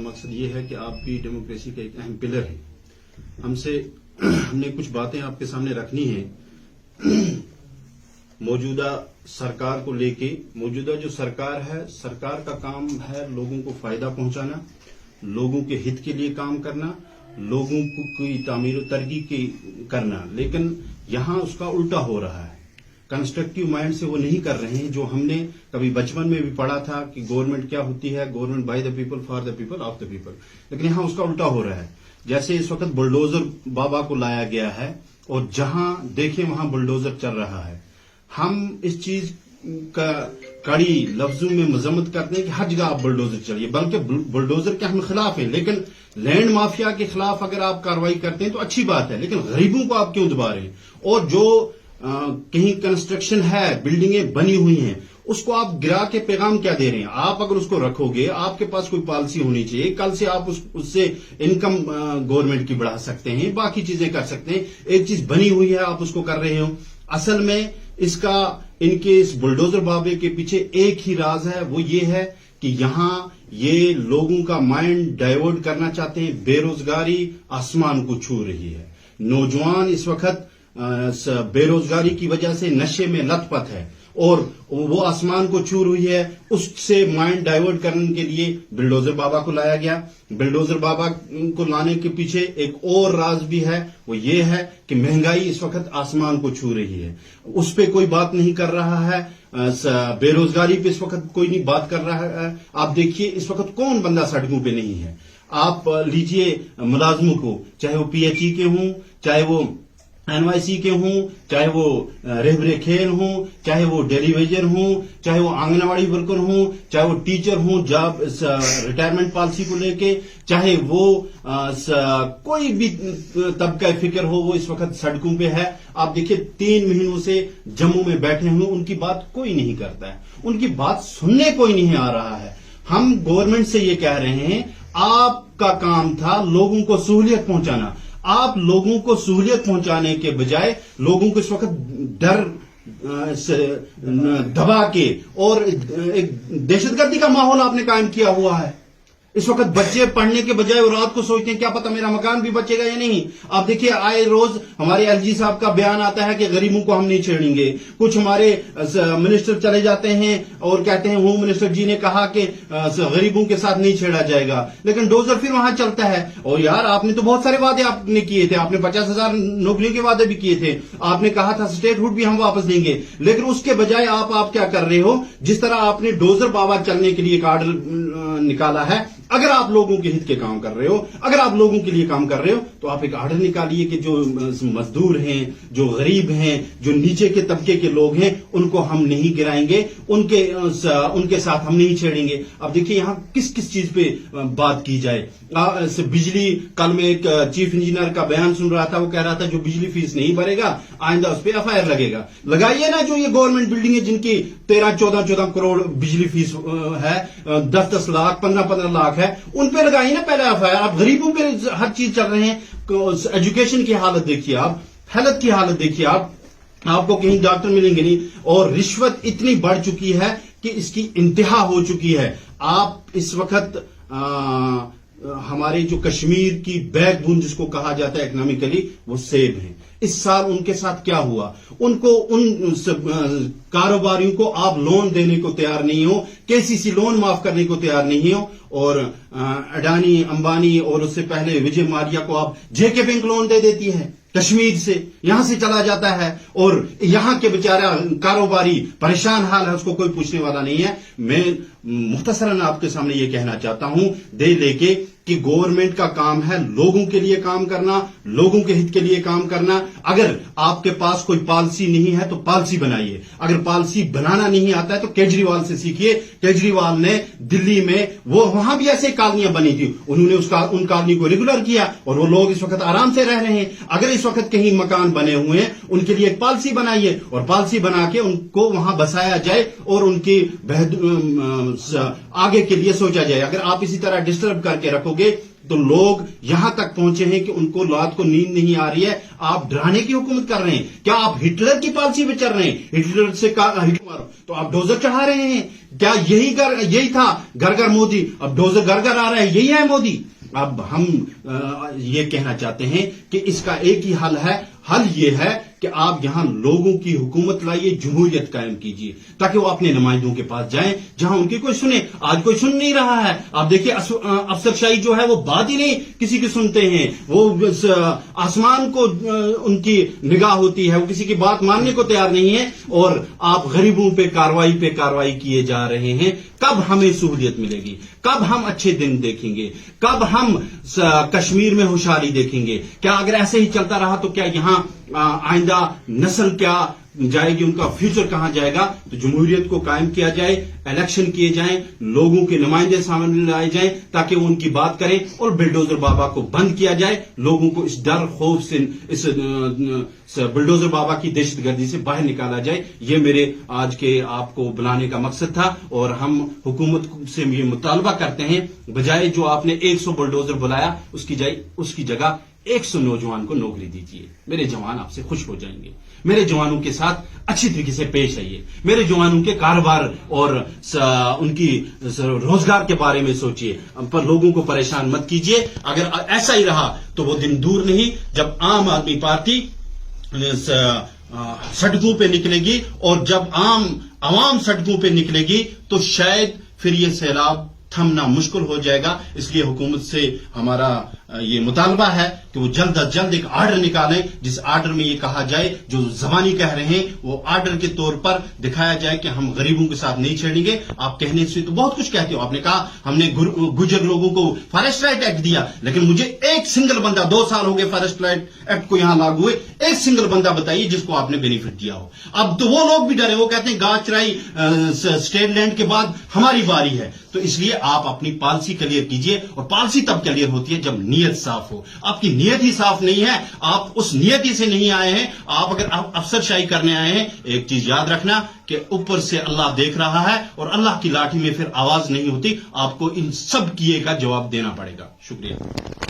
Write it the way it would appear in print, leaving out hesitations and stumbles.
मकसद ये है कि आप भी डेमोक्रेसी का एक अहम पिलर हैं। हमने कुछ बातें आपके सामने रखनी है मौजूदा सरकार को लेके। मौजूदा जो सरकार है, सरकार का काम है लोगों को फायदा पहुंचाना, लोगों के हित के लिए काम करना, लोगों की तामीर और तरक्की करना, लेकिन यहां उसका उल्टा हो रहा है। कंस्ट्रक्टिव माइंड से वो नहीं कर रहे हैं जो हमने कभी बचपन में भी पढ़ा था कि गवर्नमेंट क्या होती है, government by the people, for the people, of the people. लेकिन यहां उसका उल्टा हो रहा है। जैसे इस वक्त बुलडोजर बाबा को लाया गया है और जहां देखें वहां बुलडोजर चल रहा है। हम इस चीज का कड़ी लफ्जों में मजम्मत करते हैं कि हर जगह आप बुलडोजर चलिए, बल्कि बुलडोजर के हम खिलाफ हैं। लेकिन लैंड माफिया के खिलाफ अगर आप कार्रवाई करते हैं तो अच्छी बात है, लेकिन गरीबों को आप क्यों दबा रहे हैं? और जो कहीं कंस्ट्रक्शन है, बिल्डिंगें बनी हुई हैं, उसको आप गिरा के पैगाम क्या दे रहे हैं? आप अगर उसको रखोगे, आपके पास कोई पॉलिसी होनी चाहिए। कल से आप उससे इनकम गवर्नमेंट की बढ़ा सकते हैं, बाकी चीजें कर सकते हैं। एक चीज बनी हुई है, आप उसको कर रहे हो। असल में इनके इस बुलडोजर बाबे के पीछे एक ही राज है, वो ये है कि यहां ये लोगों का माइंड डाइवर्ट करना चाहते हैं। बेरोजगारी आसमान को छू रही है। नौजवान इस वक्त बेरोजगारी की वजह से नशे में लथपथ है और वो आसमान को छू रही है। उससे माइंड डाइवर्ट करने के लिए बुलडोजर बाबा को लाया गया। बुलडोजर बाबा को लाने के पीछे एक और राज भी है, वो ये है कि महंगाई इस वक्त आसमान को छू रही है। उस पर कोई बात नहीं कर रहा है। बेरोजगारी पे इस वक्त कोई नहीं बात कर रहा है। आप देखिए इस वक्त कौन बंदा सड़कों पे नहीं है। आप लीजिए मुलाजमों को, चाहे वो पीएचई के हों, चाहे वो एनवाईसी के हों, चाहे वो रेहबरे खेल हों, चाहे वो डेलीवेजर हों, चाहे वो आंगनवाड़ी वर्कर हों, चाहे वो टीचर हों, जॉब रिटायरमेंट पॉलिसी को लेके, चाहे वो कोई भी तबका फिक्र हो, वो इस वक्त सड़कों पे है। आप देखिए 3 महीनों से जम्मू में बैठे हुए, उनकी बात कोई नहीं करता है, उनकी बात सुनने कोई नहीं आ रहा है। हम गवर्नमेंट से ये कह रहे हैं, आपका काम था लोगों को सहूलियत पहुंचाना। आप लोगों को सहूलियत पहुंचाने के बजाय लोगों को इस वक्त डर दबा के और एक दहशतगर्दी का माहौल आपने कायम किया हुआ है। इस वक्त बच्चे पढ़ने के बजाय वो रात को सोचते हैं क्या पता मेरा मकान भी बचेगा या नहीं। आप देखिए आए रोज हमारे एलजी साहब का बयान आता है कि गरीबों को हम नहीं छेड़ेंगे। कुछ हमारे मिनिस्टर चले जाते हैं और कहते हैं होम मिनिस्टर जी ने कहा कि गरीबों के साथ नहीं छेड़ा जाएगा, लेकिन डोजर फिर वहां चलता है। और यार आपने तो बहुत सारे वादे आपने किए थे, आपने 50,000 नौकरियों के वादे भी किए थे, आपने कहा था स्टेटहुड भी हम वापस देंगे, लेकिन उसके बजाय आप क्या कर रहे हो? जिस तरह आपने डोजर बाबा चलने के लिए एक आर्डर निकाला है, अगर आप लोगों के हित के काम कर रहे हो, अगर आप लोगों के लिए काम कर रहे हो, तो आप एक आर्डर निकालिए कि जो मजदूर हैं, जो गरीब हैं, जो नीचे के तबके के लोग हैं, उनको हम नहीं गिराएंगे, उनके साथ हम नहीं छेड़ेंगे। अब देखिए यहां किस किस चीज पे बात की जाए। बिजली, कल में एक चीफ इंजीनियर का बयान सुन रहा था, वो कह रहा था जो बिजली फीस नहीं भरेगा आइंदा उस पर एफआईआर लगेगा। लगाइए ना, जो ये गवर्नमेंट बिल्डिंग है जिनकी 13-14 करोड़ बिजली फीस है, 10-10 लाख, 15-15 लाख है, उन पे लगाइए ना पहले एफआईआर। आप गरीबों पे हर चीज चल रहे हैं। एजुकेशन की हालत देखिए आप, हेल्थ की हालत देखिए आप, आपको कहीं डॉक्टर मिलेंगे नहीं। और रिश्वत इतनी बढ़ चुकी है कि इसकी इंतहा हो चुकी है। आप इस वक्त हमारे जो कश्मीर की बैकबोन जिसको कहा जाता है इकोनॉमिकली, वो सेब हैं। इस साल उनके साथ क्या हुआ? उन कारोबारियों को आप लोन देने को तैयार नहीं हो, केसीसी लोन माफ करने को तैयार नहीं हो, और अडानी, अंबानी और उससे पहले विजय माल्या को आप जेके बैंक लोन दे देती है कश्मीर से, यहां से चला जाता है और यहां के बेचारा कारोबारी परेशान हाल है, उसको कोई पूछने वाला नहीं है। मैं मुख्तसरन आपके सामने ये कहना चाहता हूं दे लेके कि गवर्नमेंट का काम है लोगों के लिए काम करना, लोगों के हित के लिए काम करना। अगर आपके पास कोई पॉलिसी नहीं है तो पॉलिसी बनाइए। अगर पॉलिसी बनाना नहीं आता है तो केजरीवाल से सीखिए। केजरीवाल ने दिल्ली में वो वहां भी ऐसे कॉलोनियां बनी थी, उन्होंने उन कॉलोनी को रेगुलर किया और वो लोग इस वक्त आराम से रह रहे हैं। अगर इस वक्त कहीं मकान बने हुए हैं, उनके लिए एक पॉलिसी बनाइए और पॉलिसी बना के उनको वहां बसाया जाए और उनकी आगे के लिए सोचा जाए। अगर आप इसी तरह डिस्टर्ब करके रखोगे تو لوگ یہاں تک پہنچے ہیں کہ ان کو رات کو نیند نہیں آ رہی ہے. آپ ڈرانے کی حکومت کر رہے ہیں. کیا آپ ہٹلر کی پالیسی پہ چل رہے ہیں؟ ہٹلر سے تو آپ ڈوزر چڑھا رہے ہیں. کیا یہی تھا گھر گھر مودی؟ اب ڈوزر گھر گھر آ رہا ہے، یہی ہے مودی. اب ہم یہ کہنا چاہتے ہیں کہ اس کا ایک ہی حل ہے. حل یہ ہے کہ آپ یہاں لوگوں کی حکومت لائیے، جمہوریت قائم کیجیے تاکہ وہ اپنے نمائندوں کے پاس جائیں جہاں ان کی کوئی سنے. آج کوئی سن نہیں رہا ہے. آپ دیکھیے افسر شاہی جو ہے وہ بات ہی نہیں کسی کی سنتے ہیں. وہ آسمان کو ان کی نگاہ ہوتی ہے، وہ کسی کی بات ماننے کو تیار نہیں ہے. اور آپ غریبوں پہ کارروائی کیے جا رہے ہیں. کب ہمیں سہولت ملے گی؟ کب ہم اچھے دن دیکھیں گے؟ کب ہم کشمیر میں خوشحالی دیکھیں گے؟ کیا اگر ایسے ہی چلتا رہا تو کیا یہاں آئندہ نسل کیا جائے گی؟ ان کا فیوچر کہاں جائے گا؟ تو جمہوریت کو قائم کیا جائے، الیکشن کیے جائیں، لوگوں کے نمائندے سامنے لائے جائیں تاکہ وہ ان کی بات کریں، اور بلڈوزر بابا کو بند کیا جائے. لوگوں کو اس ڈر خوف سے، اس بلڈوزر بابا کی دہشت گردی سے باہر نکالا جائے. یہ میرے آج کے آپ کو بلانے کا مقصد تھا. اور ہم حکومت سے یہ مطالبہ کرتے ہیں، بجائے جو آپ نے 100 بلڈوزر بلایا اس کی جگہ 100 نوجوان کو نوکری دیجیے. میرے جوان آپ سے خوش ہو جائیں گے. میرے جوانوں کے ساتھ اچھی طریقے سے پیش آئیے. میرے جوانوں کے کاروبار اور ان کی روزگار کے بارے میں سوچیے. پر لوگوں کو پریشان مت کیجیے. اگر ایسا ہی رہا تو وہ دن دور نہیں جب عام آدمی پارٹی سڑکوں پہ نکلے گی. اور جب عوام سڑکوں پہ نکلے گی تو شاید پھر یہ سیلاب تھمنا مشکل ہو جائے گا. اس لیے حکومت سے ہمارا یہ مطالبہ ہے کہ وہ جلد از جلد ایک آرڈر نکالیں جس آرڈر میں یہ کہا جائے، جو زبانی کہہ رہے ہیں وہ آرڈر کے طور پر دکھایا جائے کہ ہم غریبوں کے ساتھ نہیں چھیڑیں گے. آپ کہنے سے تو بہت کچھ کہتے ہو. آپ نے کہا ہم نے گجر لوگوں کو فارسٹ رائٹ ایکٹ دیا، لیکن مجھے ایک سنگل بندہ، 2 سال ہو گئے فارسٹ رائٹ ایکٹ کو یہاں لاگو ہوئے، ایک سنگل بندہ بتائیے جس کو آپ نے بینیفٹ دیا ہو. اب تو وہ لوگ بھی ڈرے، وہ کہتے ہیں گاچ چرائی اسٹیٹ لینڈ کے بعد ہماری باری ہے. تو اس لیے آپ اپنی پالیسی کلیئر کیجئے. اور پالیسی تب کلیئر ہوتی ہے جب نیت صاف ہو. آپ کی نیت ہی صاف نہیں ہے، آپ اس نیت ہی سے نہیں آئے ہیں. آپ اگر افسر شاہی کرنے آئے ہیں، ایک چیز یاد رکھنا کہ اوپر سے اللہ دیکھ رہا ہے اور اللہ کی لاٹھی میں پھر آواز نہیں ہوتی. آپ کو ان سب کیے کا جواب دینا پڑے گا. شکریہ.